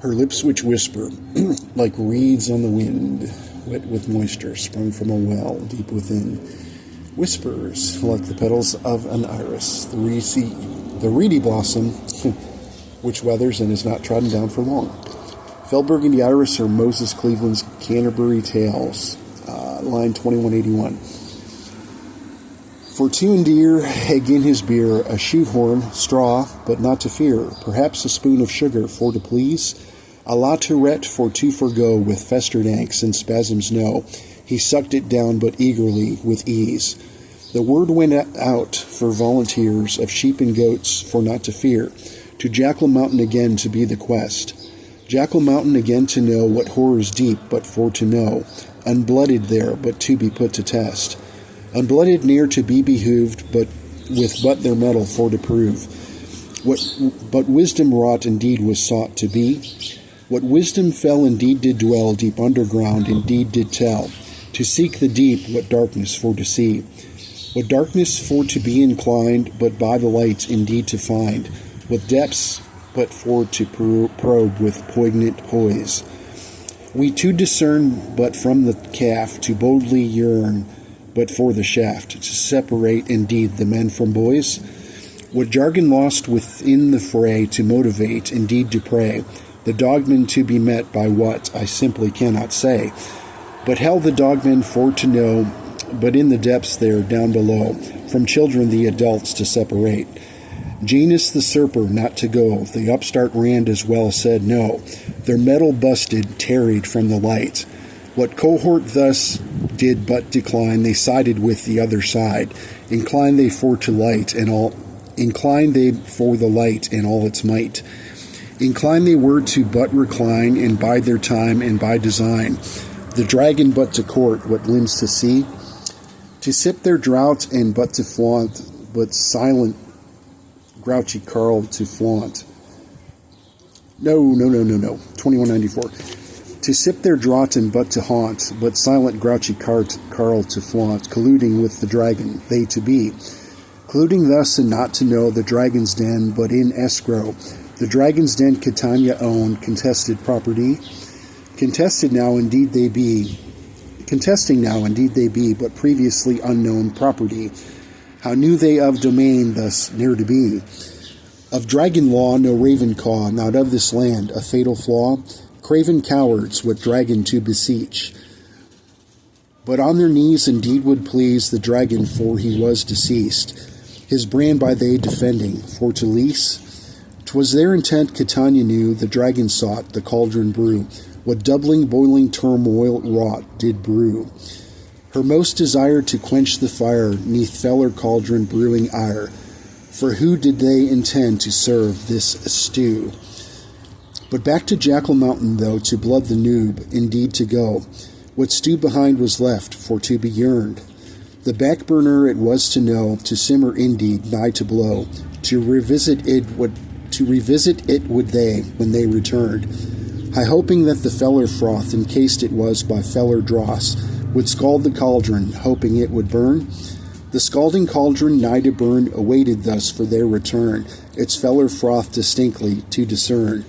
Her lips which whisper, like reeds on the wind, wet with moisture, sprung from a well deep within. Whispers, like the petals of an iris, the reedy blossom, which weathers and is not trodden down for long. Fell burgundy iris or Moses Cleveland's Canterbury Tales, line 2181. For to endear, egg in his beer, a shoehorn, straw, but not to fear, perhaps a spoon of sugar, for to please, a la tourette for to forgo, with festered anks and spasms no, he sucked it down but eagerly, with ease. The word went out for volunteers of sheep and goats, for not to fear, to Jackal Mountain again to be the quest. Jackal Mountain again to know what horrors deep, but for to know, unblooded there, but to be put to test. Unblooded near to be behooved, but with but their metal for to prove. What but wisdom wrought indeed was sought to be. What wisdom fell indeed did dwell deep underground, indeed did tell. To seek the deep, what darkness for to see. What darkness for to be inclined, but by the light indeed to find. What depths, but for to probe with poignant poise. We to discern, but from the calf to boldly yearn, but for the shaft, to separate indeed the men from boys. What jargon lost within the fray to motivate, indeed to pray, the dogmen to be met by what I simply cannot say. But hell the dogmen for to know, but in the depths there down below, from children the adults to separate. Janus the Usurper not to go, the Upstart Rand as well said no, their metal busted, tarried from the light. What cohort thus did but decline, they sided with the other side. Incline they for the light and all its might. Incline they were to but recline, and bide their time and by design. The dragon but to court, what limbs to see, to sip their draught and but to flaunt, but silent Grouchy Karl to flaunt. No. 2194. To sip their draught and but to haunt, but silent Grouchy Karl to flaunt, colluding with the dragon, they to be. Colluding thus and not to know the dragon's den, but in escrow. The dragon's den Kitanjia owned, contested property. Contesting now indeed they be, but previously unknown property. How knew they of domain thus near to be? Of dragon law no raven caw, not of this land a fatal flaw. Craven cowards, what dragon to beseech? But on their knees indeed would please the dragon, for he was deceased. His brand by they defending, for to lease. 'Twas their intent Kitanjia knew, the dragon sought, the cauldron brew. What doubling, boiling turmoil wrought did brew. Her most desired to quench the fire, neath feller cauldron brewing ire. For who did they intend to serve this stew? But back to Jackal Mountain, though, to blood the noob, indeed to go. What stew behind was left, for to be yearned. The backburner it was to know, to simmer indeed, nigh to blow. To revisit it would they, when they returned. High hoping that the feller froth, encased it was by feller dross, would scald the cauldron, hoping it would burn. The scalding cauldron, nigh to burn, awaited thus for their return, its feller froth distinctly to discern.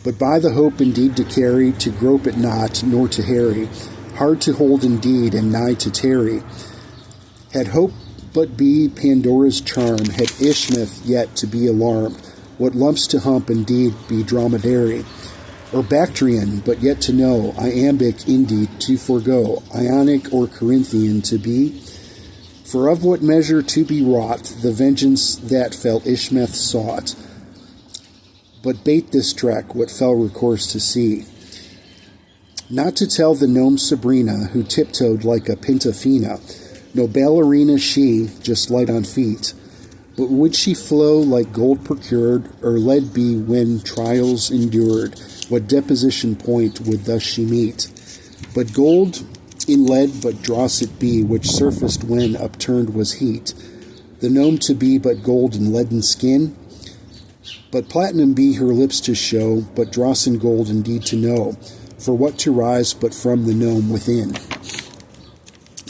But by the hope indeed to carry, to grope it not, nor to harry, hard to hold indeed, and nigh to tarry. Had hope but be Pandora's charm, had Ishmeth yet to be alarmed, what lumps to hump indeed be dromedary, or Bactrian, but yet to know, iambic indeed to forego, Ionic or Corinthian to be. For of what measure to be wrought, the vengeance that fell Ishmeth sought. But bait this trek, what fell recourse to see. Not to tell the gnome Sabrina, who tiptoed like a Pintafina, no ballerina she, just light on feet. But would she flow like gold procured, or lead be when trials endured? What deposition point would thus she meet? But gold in lead, but dross it be, which surfaced when upturned was heat. The gnome to be but gold and leaden skin, but platinum be her lips to show, but dross and gold indeed to know, for what to rise but from the gnome within.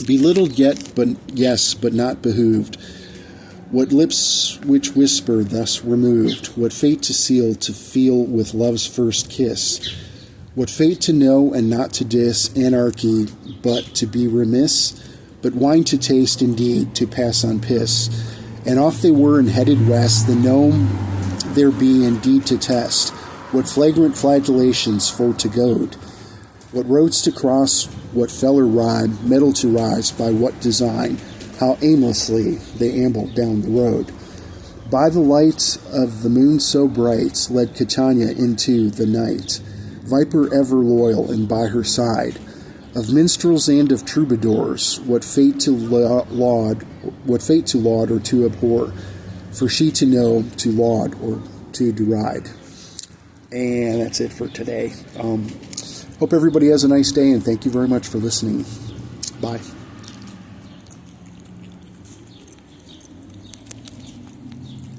Belittled yet, but yes, but not behooved. What lips which whisper thus removed, what fate to seal to feel with love's first kiss, what fate to know and not to diss, anarchy but to be remiss, but wine to taste indeed, to pass on piss. And off they were and headed west, the gnome there be indeed to test, what flagrant flagellations for to goad, what roads to cross, what feller ride, metal to rise, by what design, how aimlessly they ambled down the road. By the light of the moon so bright, led Kitanjia into the night, viper ever loyal and by her side, of minstrels and of troubadours, what fate to laud or to abhor, for she to know, to laud or to deride. And that's it for today. Hope everybody has a nice day, and thank you very much for listening. Bye.